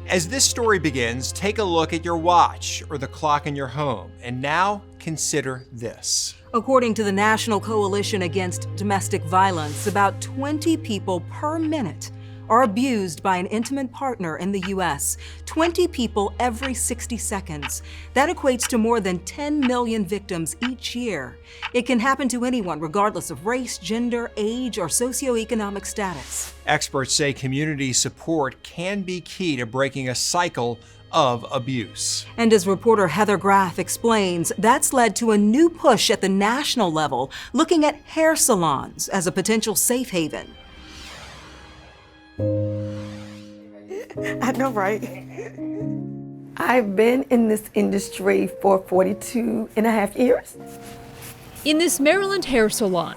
As this story begins, take a look at your watch or the clock in your home, and now consider this. According to the National Coalition Against Domestic Violence, about 20 people per minute are abused by an intimate partner in the U.S. 20 people every 60 seconds. That equates to more than 10 million victims each year. It can happen to anyone, regardless of race, gender, age, or socioeconomic status. Experts say community support can be key to breaking a cycle of abuse. And as reporter Heather Graf explains, that's led to a new push at the national level, looking at hair salons as a potential safe haven. I know, right? I've been in this industry for 42 and a half years. In this Maryland hair salon,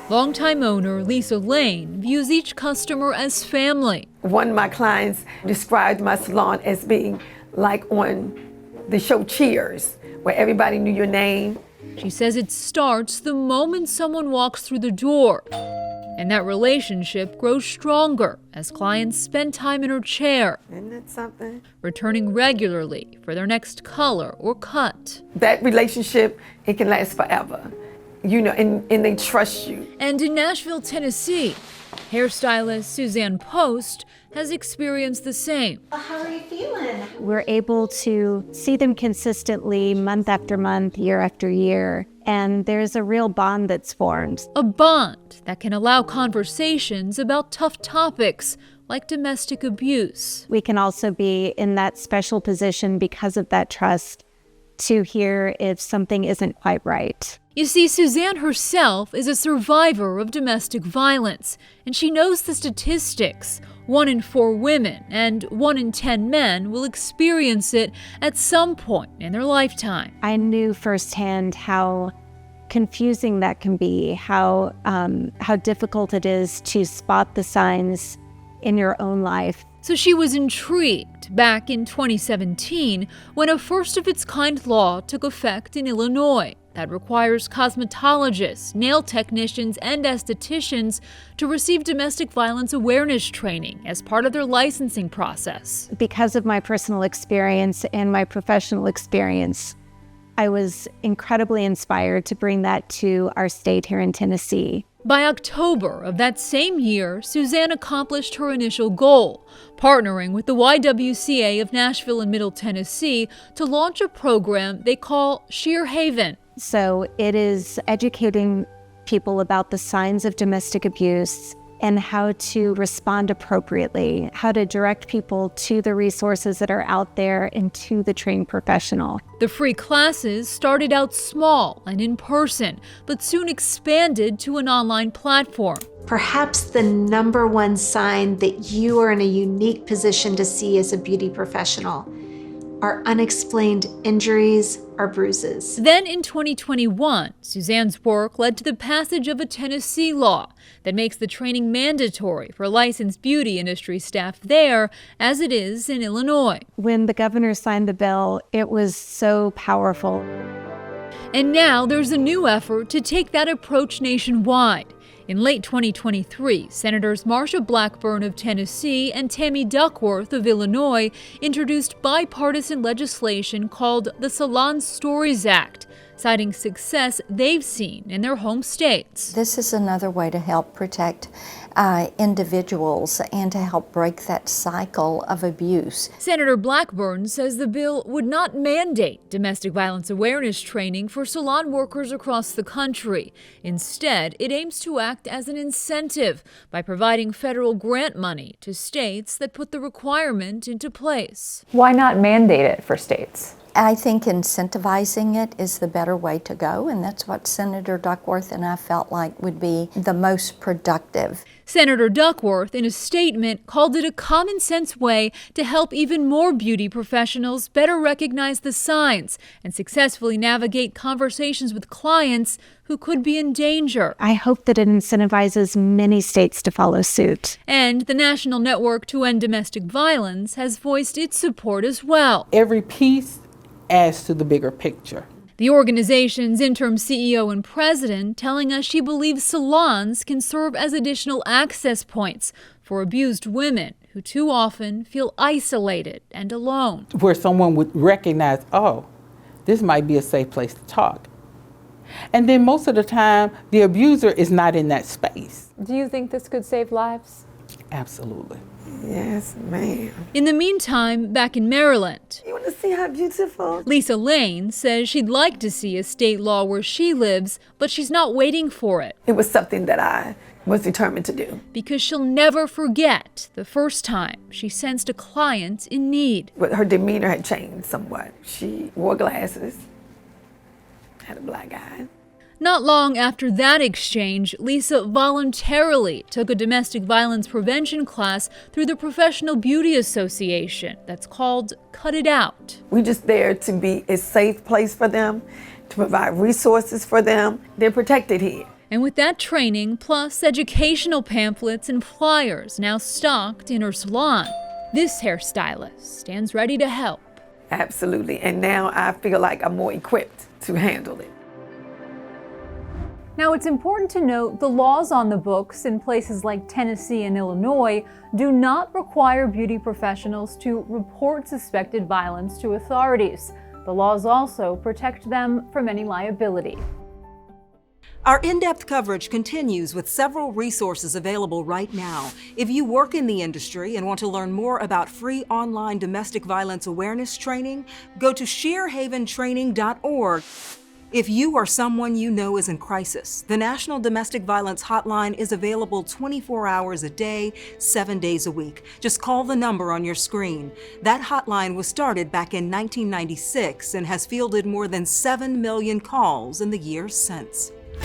longtime owner Lisa Lane views each customer as family. One of my clients described my salon as being like on the show Cheers, where everybody knew your name. She says it starts the moment someone walks through the door. And that relationship grows stronger as clients spend time in her chair, Isn't that something? returning regularly for their next color or cut. That relationship, it can last forever, you know, and they trust you. And in Nashville, Tennessee, hairstylist Suzanne Post has experienced the same. How are you feeling? We're able to see them consistently month after month, year after year, and there's a real bond that's formed. A bond that can allow conversations about tough topics like domestic abuse. We can also be in that special position because of that trust to hear if something isn't quite right. You see, Suzanne herself is a survivor of domestic violence, and she knows the statistics. 1 in 4 women and 1 in 10 men will experience it at some point in their lifetime. I knew firsthand how confusing that can be, how difficult it is to spot the signs in your own life. So she was intrigued back in 2017 when a first-of-its-kind law took effect in Illinois that requires cosmetologists, nail technicians, and estheticians to receive domestic violence awareness training as part of their licensing process. Because of my personal experience and my professional experience, I was incredibly inspired to bring that to our state here in Tennessee. By October of that same year, Suzanne accomplished her initial goal, partnering with the YWCA of Nashville and Middle Tennessee to launch a program they call Sheer Haven. So it is educating people about the signs of domestic abuse and how to respond appropriately, how to direct people to the resources that are out there and to the trained professional. The free classes started out small and in person, but soon expanded to an online platform. Perhaps the number one sign that you are in a unique position to see as a beauty professional are unexplained injuries or bruises. Then in 2021, Suzanne's work led to the passage of a Tennessee law that makes the training mandatory for licensed beauty industry staff there, as it is in Illinois. When the governor signed the bill, it was so powerful. And now there's a new effort to take that approach nationwide. In late 2023, Senators Marsha Blackburn of Tennessee and Tammy Duckworth of Illinois introduced bipartisan legislation called the Salon Stories Act, citing success they've seen in their home states. This is another way to help protect individuals and to help break that cycle of abuse. Senator Blackburn says the bill would not mandate domestic violence awareness training for salon workers across the country. Instead, it aims to act as an incentive by providing federal grant money to states that put the requirement into place. Why not mandate it for states? I think incentivizing it is the better way to go, and that's what Senator Duckworth and I felt like would be the most productive. Senator Duckworth, in a statement, called it a common sense way to help even more beauty professionals better recognize the signs and successfully navigate conversations with clients who could be in danger. I hope that it incentivizes many states to follow suit. And the National Network to End Domestic Violence has voiced its support as well. Every piece adds to the bigger picture. The organization's interim CEO and president telling us she believes salons can serve as additional access points for abused women who too often feel isolated and alone. Where someone would recognize, oh, this might be a safe place to talk. And then most of the time, the abuser is not in that space. Do you think this could save lives? Absolutely. Yes, ma'am. In the meantime, back in Maryland, You want to see how beautiful? Lisa Lane says she'd like to see a state law where she lives, but she's not waiting for it It was something that I was determined to do. because she'll never forget the first time she sensed a client in need. But her demeanor had changed somewhat. She wore glasses, had a black eye. Not long after that exchange, Lisa voluntarily took a domestic violence prevention class through the Professional Beauty Association that's called Cut It Out. We're just there to be a safe place for them, to provide resources for them. They're protected here. And with that training, plus educational pamphlets and flyers now stocked in her salon, this hairstylist stands ready to help. Absolutely. And now I feel like I'm more equipped to handle it. Now, it's important to note the laws on the books in places like Tennessee and Illinois do not require beauty professionals to report suspected violence to authorities. The laws also protect them from any liability. Our in-depth coverage continues with several resources available right now. If you work in the industry and want to learn more about free online domestic violence awareness training, go to sheerhaventraining.org. If you or someone you know is in crisis, the National Domestic Violence Hotline is available 24 hours a day, 7 days a week. Just call the number on your screen. That hotline was started back in 1996 and has fielded more than 7 million calls in the years since.